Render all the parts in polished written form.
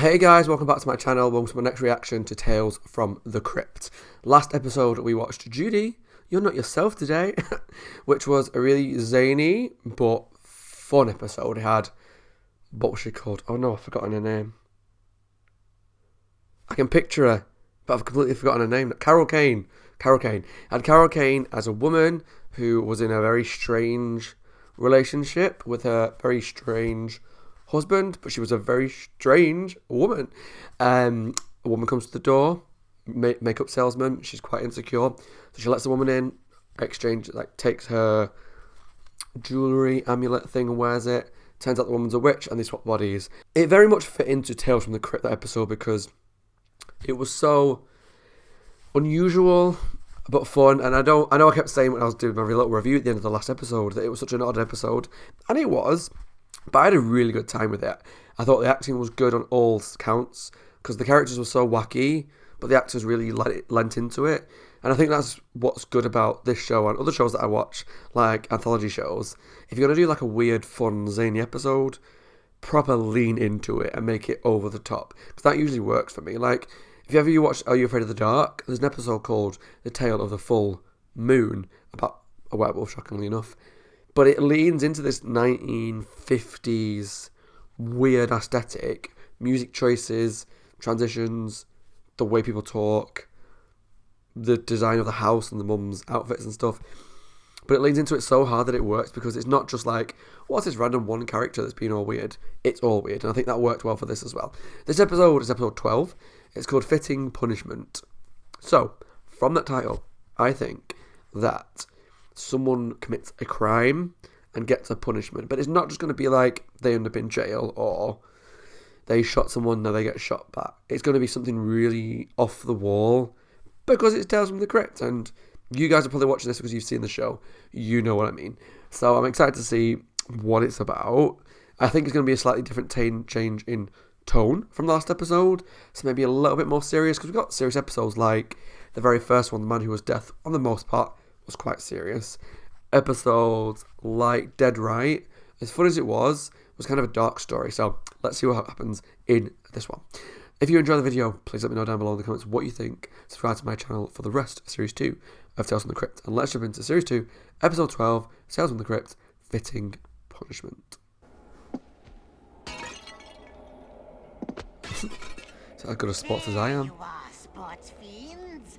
Hey guys, welcome back to my channel. Welcome to my next reaction to Tales from the Crypt. Last episode we watched Judy, You're Not Yourself Today, which was a really zany but fun episode. It had, what was she called? Oh no, I've forgotten her name. I can picture her, but I've completely forgotten her name. Carol Kane. It had Carol Kane as a woman who was in a very strange relationship with her very strange husband, but she was a very strange woman. A woman comes to the door, makeup salesman. She's quite insecure, so she lets the woman in, takes her jewelry amulet thing and wears it. Turns out the woman's a witch, and they swap bodies. It very much fit into Tales from the Crypt, that episode, because it was so unusual but fun. And I know I kept saying when I was doing my little review at the end of the last episode that it was such an odd episode, and it was. But I had a really good time with it. I thought the acting was good on all counts because the characters were so wacky, but the actors really lent into it. And I think that's what's good about this show and other shows that I watch, like anthology shows. If you're going to do like a weird, fun, zany episode, proper lean into it and make it over the top. Because that usually works for me. Like, if you watch Are You Afraid of the Dark? There's an episode called The Tale of the Full Moon about a werewolf, shockingly enough. But it leans into this 1950s weird aesthetic, music choices, transitions, the way people talk, the design of the house and the mum's outfits and stuff. But it leans into it so hard that it works because it's not just like, what's this random one character that's being all weird? It's all weird, and I think that worked well for this as well. This episode is episode 12. It's called Fitting Punishment. So, from that title, I think that someone commits a crime and gets a punishment, but it's not just going to be like they end up in jail or they shot someone, now they get shot back. It's going to be something really off the wall because it's Tales from the Crypt, and you guys are probably watching this because you've seen the show. You know what I mean. So I'm excited to see what it's about. I think it's going to be a slightly different change in tone from the last episode, so maybe a little bit more serious, because we've got serious episodes like the very first one, The Man Who Was Death, on the most part was quite serious. Episodes like Dead Right, as fun as it was kind of a dark story. So let's see what happens in this one. If you enjoyed the video, please let me know down below in the comments what you think. Subscribe to my channel for the rest of Series 2 of Tales from the Crypt. And let's jump into Series 2, Episode 12, Tales from the Crypt, Fitting Punishment. Is that as good a sports as I am? You are, sports fiends.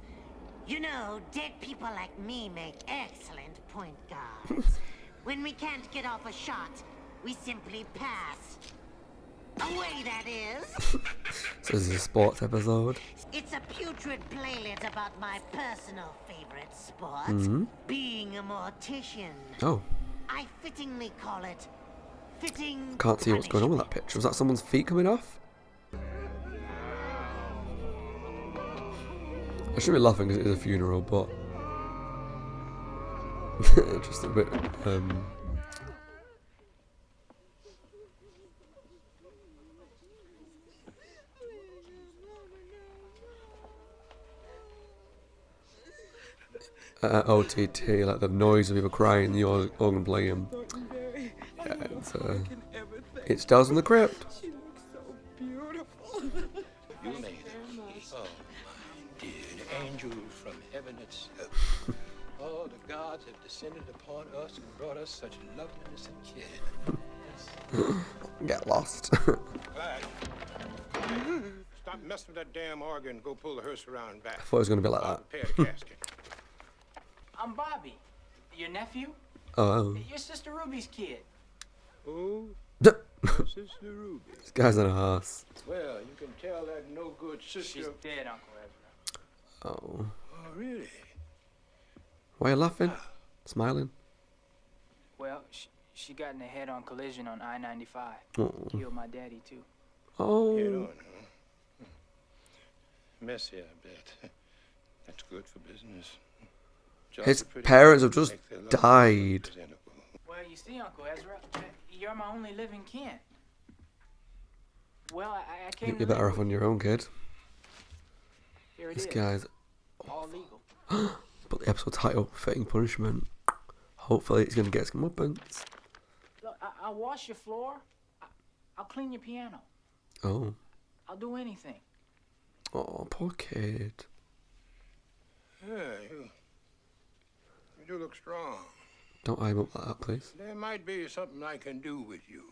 You know, dead people like me make excellent point guards. When we can't get off a shot, we simply pass. Away, that is. So this is a sports episode. It's a putrid playlet about my personal favorite sport, being a mortician. Oh. I fittingly call it fitting. Can't see what's going on with that picture. Was that someone's feet coming off? I shouldn't be laughing because it is a funeral, but just a bit. OTT, like the noise of people crying, the organ playing. Yeah, it's Tales from the Crypt. She looks so beautiful. You made it. Oh, my dear, the angel from heaven itself. Oh, the gods have descended upon us and brought us such loveliness and care. Get lost. Right. Stop messing with that damn organ and go pull the hearse around back. I thought it was going to be like that. Prepare the casket. I'm Bobby, your nephew. Oh. Your sister Ruby's kid. Oh, This Sister Ruby. guy's in a horse. Well, you can tell that no good sister. She's dead, Uncle Ezra. Oh. Oh, really? Why are you laughing? Smiling? Well, she got in a head-on collision on I-95. Oh. Killed my daddy, too. Oh. Head on, huh? Messy, I bet. That's good for business. His parents have just died. Well, you see, Uncle Ezra, you're my only living kin. Well, I came You're better off on your own, kid. Here it This is. guy's... All legal. But the episode title, Fitting Punishment. Hopefully it's going to get some weapons. Look, I'll wash your floor. I'll clean your piano. Oh. I'll do anything. Oh, poor kid. Yeah, you do look strong. Don't eye him up like that, please. There might be something I can do with you.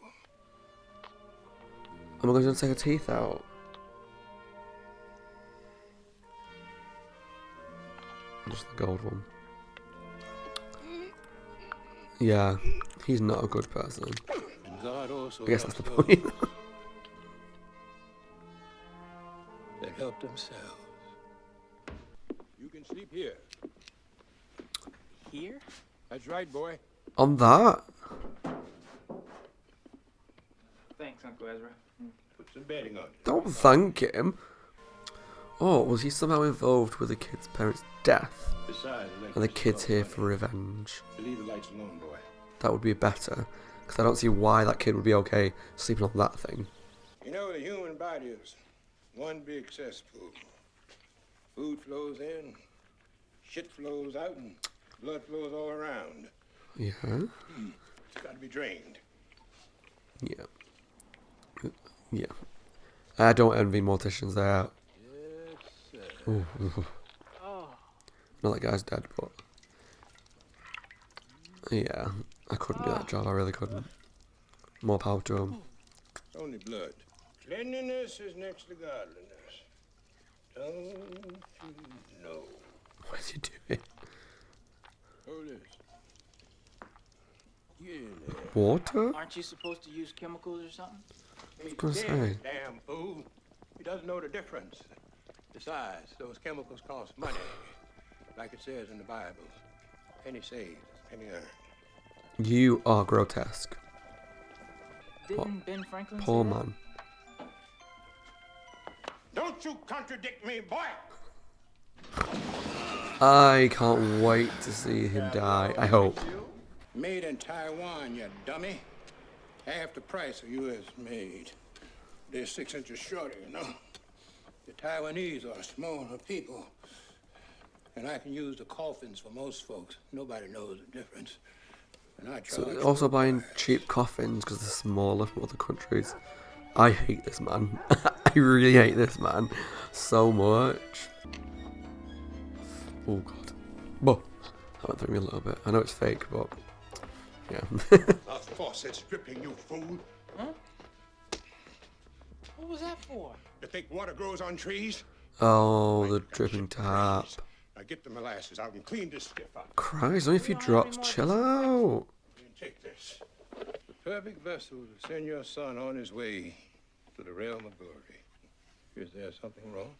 Am I going to take her teeth out? Just the gold one. Yeah, he's not a good person. And God also I guess that's helps the point. those that help themselves. You can sleep here. Here? That's right, boy. On that? Thanks, Uncle Ezra. Put some bedding on you. Don't thank him. Oh, was he somehow involved with the kid's parents' death? Besides, And the kid's here for revenge? Leave the lights alone, boy. That would be better. Because I don't see why that kid would be okay sleeping on that thing. You know, the human body is one big cesspool. Food flows in, shit flows out, and blood flows all around. Yeah. It's got to be drained. Yeah. Yeah. I don't envy morticians. They're out. Yes, sir. Ooh. Oh. Not that guy's dead, but yeah, I couldn't do that job. I really couldn't. More power to him. Only blood. Cleanliness is next to godliness. Don't you know? What is he doing? Hold this. Get in there. Water? Aren't you supposed to use chemicals or something? He's gonna dead, say. damn fool. He doesn't know the difference. Besides, those chemicals cost money. Like it says in the Bible. Penny saved, penny earned. You are grotesque. Didn't Ben Franklin Poor say that? man. Don't you contradict me, boy! I can't wait to see him die. I hope. Made in Taiwan, you dummy. Half the price of U.S. made. They're 6 inches shorter, you know. The Taiwanese are smaller people. And I can use the coffins for most folks. Nobody knows the difference. And I charge So also buying cheap coffins because they're smaller from other countries. I hate this man. I really hate this man so much. Oh god. Whoa. That went through me a little bit. I know it's fake, but yeah. A faucet's dripping, you fool. Huh? What was that for? You think water grows on trees? Oh, the dripping tap. Now get the molasses out and clean this stiff up. Christ, only a few drops. Chill out. And take this. The perfect vessel to send your son on his way to the realm of glory. Is there something wrong?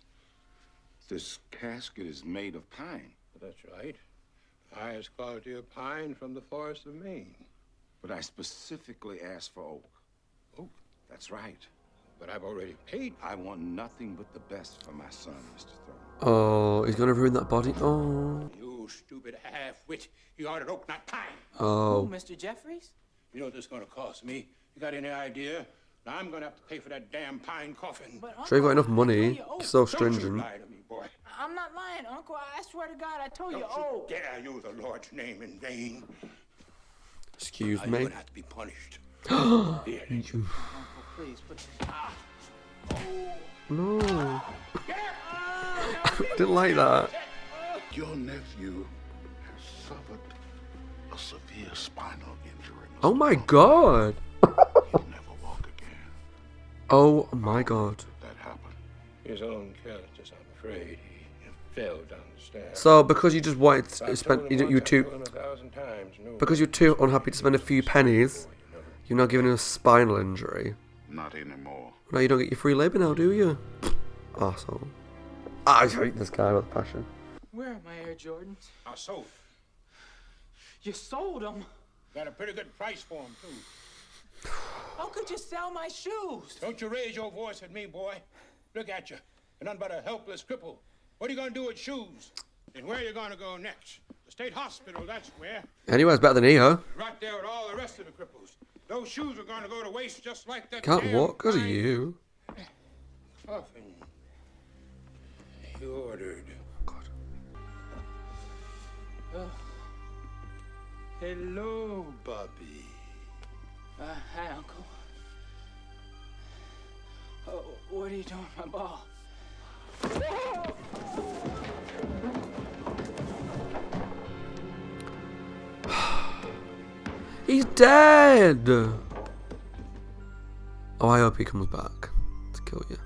This casket is made of pine. That's right. Highest quality of pine from the forest of Maine. But I specifically asked for oak. Oak? That's right. But I've already paid. I want nothing but the best for my son, Mr. Thorne. Oh, he's gonna ruin that body. Oh. You stupid half-wit. You ordered oak, not pine. Oh. Who, Mr. Jeffries? You know what this is going to cost me? You got any idea? Now I'm going to have to pay for that damn pine coffin. But Sure you've got enough I money. told you oak. You're so Don't you stringent. lie to me, boy. I'm not lying, Uncle. I swear to God, I told you. Don't Oh. you dare use the Lord's name in vain. Excuse Now you're me. going to have to be punished. Here, didn't you? Uncle, please, put No. Didn't like that. Your nephew has suffered a severe spinal injury. Mr. Oh my Thorne. god. He'll never walk again. Oh my god. That happened. His own carelessness, I'm afraid. He fell down the stairs. So because you just wanted I to told spend, him you once, I too, told him 1,000 times, no. because you're too unhappy to spend a few pennies, you're not giving him a spinal injury. Not anymore. Now you don't get your free labour now, do you? Arsehole. I hate this guy with passion. Where are my Air Jordans? I sold. You sold them? Got a pretty good price for him, too. How could you sell my shoes? Don't you raise your voice at me, boy. Look at you. You're nothing but a helpless cripple. What are you going to do with shoes? And where are you going to go next? The state hospital, that's where. Anyway's better than here. Right there with all the rest of the cripples. Those shoes are going to go to waste just like that. Can't damn walk because of pine you. coffin you ordered. Hello, Bobby. Hi, Uncle. Oh, what are you doing, my ball? He's dead! Oh, I hope he comes back to kill you.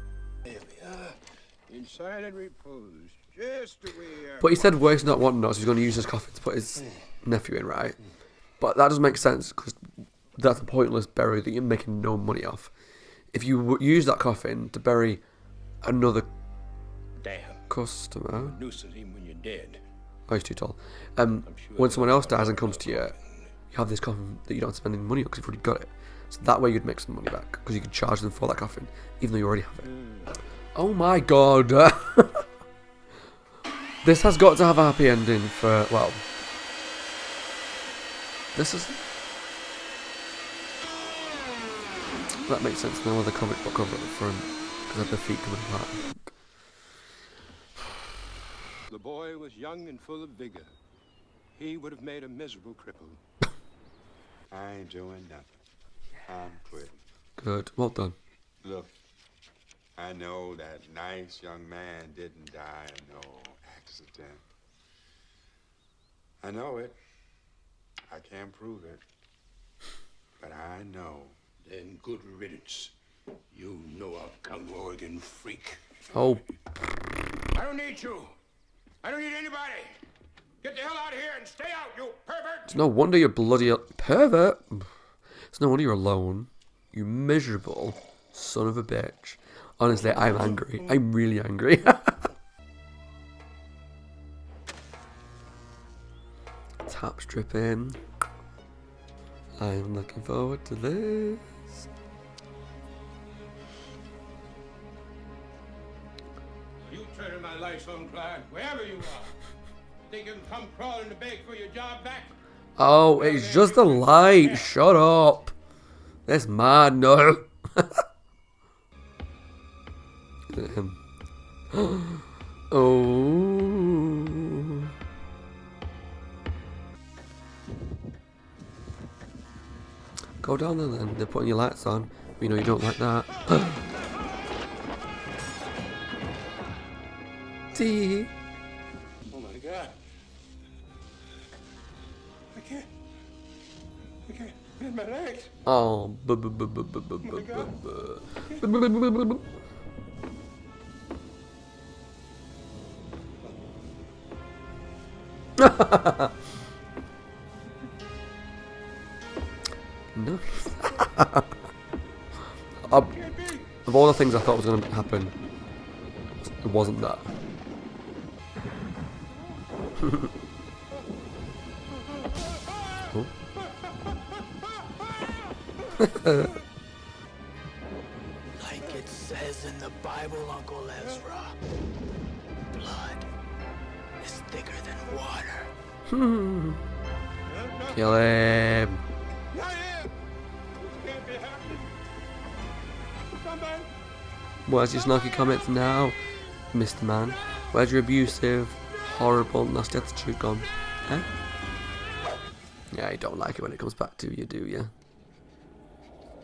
In silent repose, just the way But he said Wake's not wanting us, he's going to use his coffin to put his nephew in, right? But that doesn't make sense, because that's a pointless bury that you're making no money off. If you use that coffin to bury another Damn. customer... Noosing him when you're dead. Oh, he's too tall. When someone else dies and comes to you, you have this coffin that you don't have to spend any money on because you've already got it. So that way you'd make some money back, because you could charge them for that coffin, even though you already have it. Oh my god. This has got to have a happy ending for, well... This is... That makes sense now with the comic book cover at the front, because of the feet coming apart, I think. The boy was young and full of vigor. He would have made a miserable cripple. I ain't doing nothing. I'm quitting. Good. Well done. Look, I know that nice young man didn't die in no accident. I know it. I can't prove it. But I know. Then good riddance. You know a Oregon freak. Oh. I don't need you. I don't need anybody. Get the hell out of here and stay out, you pervert! It's no wonder you're bloody pervert. It's no wonder you're alone. You miserable son of a bitch. Honestly, I'm angry. I'm really angry. Tap stripping. I'm looking forward to this. You turning my lights on, Clyde, wherever you are. Think you can come crawling to beg for your job back? Oh, it's just the light. Shut up. That's mad. No. Look at him. Oh. Go down there then. They're putting your lights on. We know you don't like that. T. Oh my God. I can't bend my legs. Oh. No. Of all the things I thought was going to happen, it wasn't that. Oh. Like it says in the Bible, Uncle Ezra, blood is thicker than water. Kill him. Not him! This can't be happening. Somebody. Where's your snarky comments now, Mr. Man? Where's your abusive, horrible, nasty attitude gone? Eh? Yeah, you don't like it when it comes back to you, do you?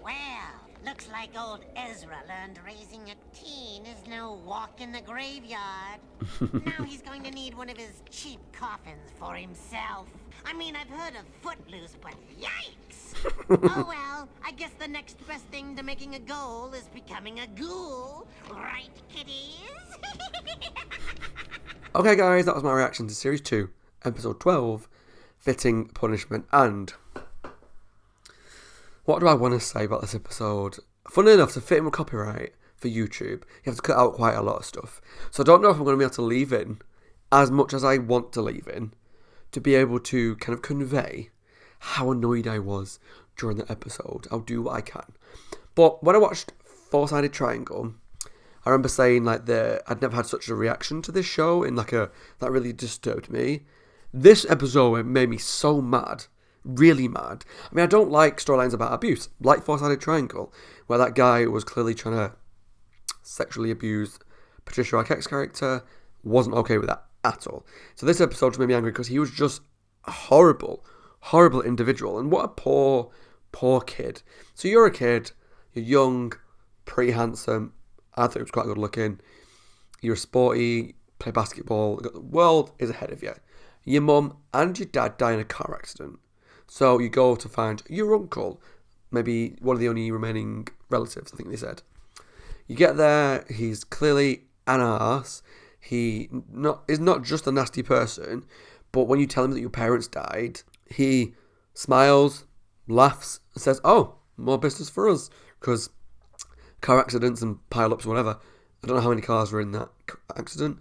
Well, looks like old Ezra learned raising a teen is no walk in the graveyard. Now he's going to need one of his cheap coffins for himself. I mean, I've heard of Footloose, but yikes! Oh well, I guess the next best thing to making a goal is becoming a ghoul. Right, kiddies? Okay, guys, that was my reaction to Series 2, Episode 12, Fitting Punishment. And what do I want to say about this episode? Funnily enough, to fit in with copyright for YouTube, you have to cut out quite a lot of stuff. So I don't know if I'm going to be able to leave in as much as I want to leave in to be able to kind of convey how annoyed I was during the episode. I'll do what I can. But when I watched Four-Sided Triangle, I remember saying like I'd never had such a reaction to this show in like that really disturbed me. This episode made me so mad, really mad. I mean, I don't like storylines about abuse, like Four-Sided Triangle, where that guy was clearly trying to sexually abuse Patricia Arquette's character. Wasn't okay with that at all. So this episode just made me angry because he was just a horrible individual, and what a poor kid. So you're a kid, you're young, pretty handsome, I thought he was quite good looking. You're sporty, play basketball. The world is ahead of you. Your mum and your dad die in a car accident. So you go to find your uncle, maybe one of the only remaining relatives, I think they said. You get there, he's clearly an arse. He is not just a nasty person, but when you tell him that your parents died, he smiles, laughs, and says, oh, more business for us. Because car accidents and pile-ups or whatever, I don't know how many cars were in that accident,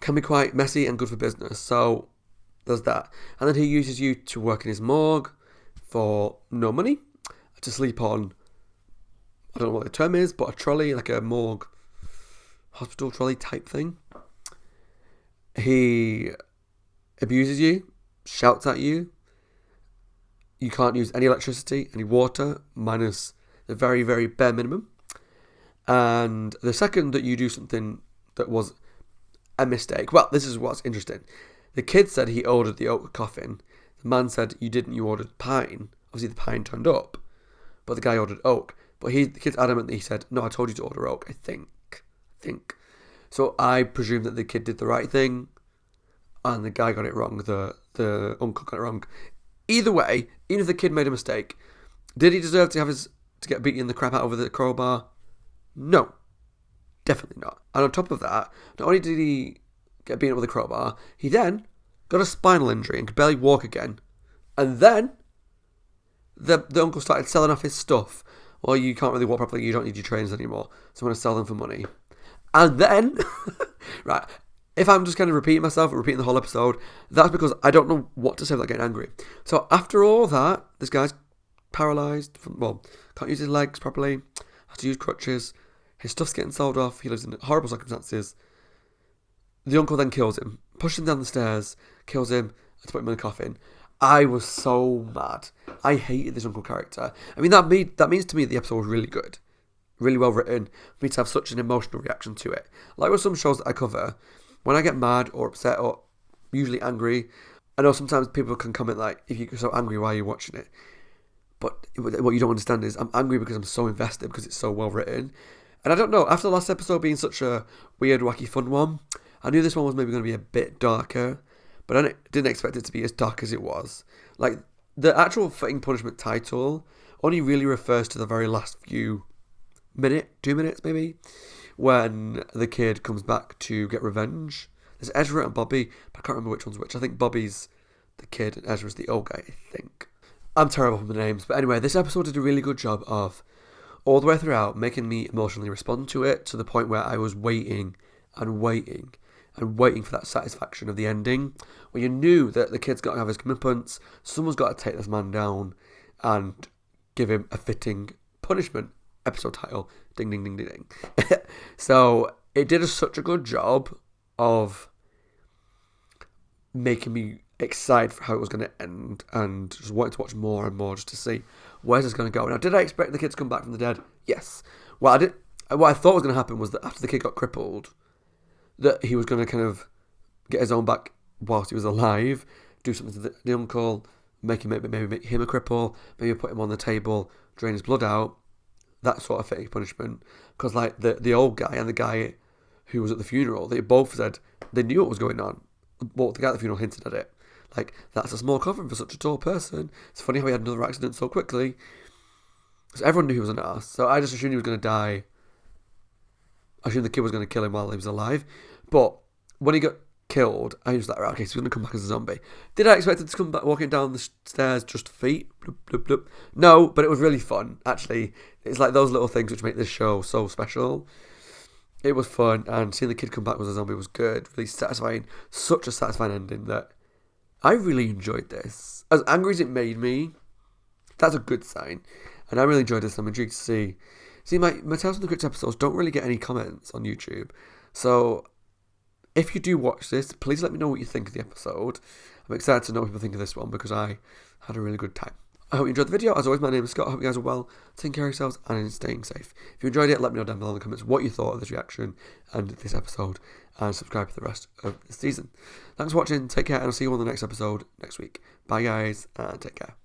can be quite messy and good for business. So there's that. And then he uses you to work in his morgue for no money, to sleep on, I don't know what the term is, but a trolley, like a morgue hospital trolley type thing. He abuses you, shouts at you. You can't use any electricity, any water, minus the very, very bare minimum. And the second that you do something that was a mistake, well, this is what's interesting. The kid said he ordered the oak coffin. The man said you didn't, you ordered pine. Obviously the pine turned up, but the guy ordered oak. But the kid's adamant that he said, no, I told you to order oak, I think. So I presume that the kid did the right thing and the guy got it wrong, the uncle got it wrong. Either way, even if the kid made a mistake, did he deserve to get beaten the crap out of with a crowbar? No, definitely not. And on top of that, not only did he get beaten up with a crowbar, he then got a spinal injury and could barely walk again. And then the uncle started selling off his stuff. Well, you can't really walk properly, you don't need your trainers anymore, so I'm going to sell them for money. And then, right, if I'm just kind of repeating myself and repeating the whole episode, that's because I don't know what to say without getting angry. So after all that, this guy's paralysed, can't use his legs properly, has to use crutches, his stuff's getting sold off, he lives in horrible circumstances. The uncle then kills him, pushes him down the stairs, kills him, to put him in a coffin. I was so mad. I hated this uncle character. I mean, that means to me the episode was really good. Really well written. For me to have such an emotional reaction to it. Like with some shows that I cover, when I get mad or upset or usually angry, I know sometimes people can comment like, if you're so angry, why are you watching it? But what you don't understand is I'm angry because I'm so invested, because it's so well written. And I don't know, after the last episode being such a weird, wacky, fun one, I knew this one was maybe going to be a bit darker, but I didn't expect it to be as dark as it was. Like, the actual fitting punishment title only really refers to the very last few 2 minutes maybe, when the kid comes back to get revenge. There's Ezra and Bobby, but I can't remember which one's which. I think Bobby's the kid and Ezra's the old guy, I think. I'm terrible with the names, but anyway, this episode did a really good job of, all the way throughout, making me emotionally respond to it, to the point where I was waiting and waiting and waiting for that satisfaction of the ending, where you knew that the kid's got to have his comeuppance, someone's got to take this man down and give him a fitting punishment. Episode title, ding, ding, ding, ding, ding. So it did such a good job of making me excited for how it was going to end and just wanting to watch more and more just to see where's this going to go. Now, did I expect the kid to come back from the dead? Yes. What I thought was going to happen was that after the kid got crippled, that he was going to kind of get his own back whilst he was alive, do something to the uncle, maybe make him a cripple, maybe put him on the table, drain his blood out, that sort of fitting punishment. Because like the old guy and the guy who was at the funeral, they both said they knew what was going on. Well, the guy at the funeral hinted at it. Like, that's a small coffin for such a tall person. It's funny how he had another accident so quickly. So everyone knew he was an arse. So I just assumed he was going to die. I assumed the kid was going to kill him while he was alive. But when he got killed, I was like, right, okay, so he's going to come back as a zombie. Did I expect him to come back walking down the stairs just feet? Bloop, bloop, bloop. No, but it was really fun, actually. It's like those little things which make this show so special. It was fun, and seeing the kid come back as a zombie was good. Really satisfying. Such a satisfying ending that I really enjoyed this. As angry as it made me, that's a good sign. And I really enjoyed this. I'm intrigued to see. See, my Tales from the Crypt episodes don't really get any comments on YouTube. So if you do watch this, please let me know what you think of the episode. I'm excited to know what people think of this one because I had a really good time. I hope you enjoyed the video. As always, my name is Scott. I hope you guys are well, taking care of yourselves and staying safe. If you enjoyed it, let me know down below in the comments what you thought of this reaction and this episode, and subscribe for the rest of the season. Thanks for watching. Take care, and I'll see you on the next episode next week. Bye, guys, and take care.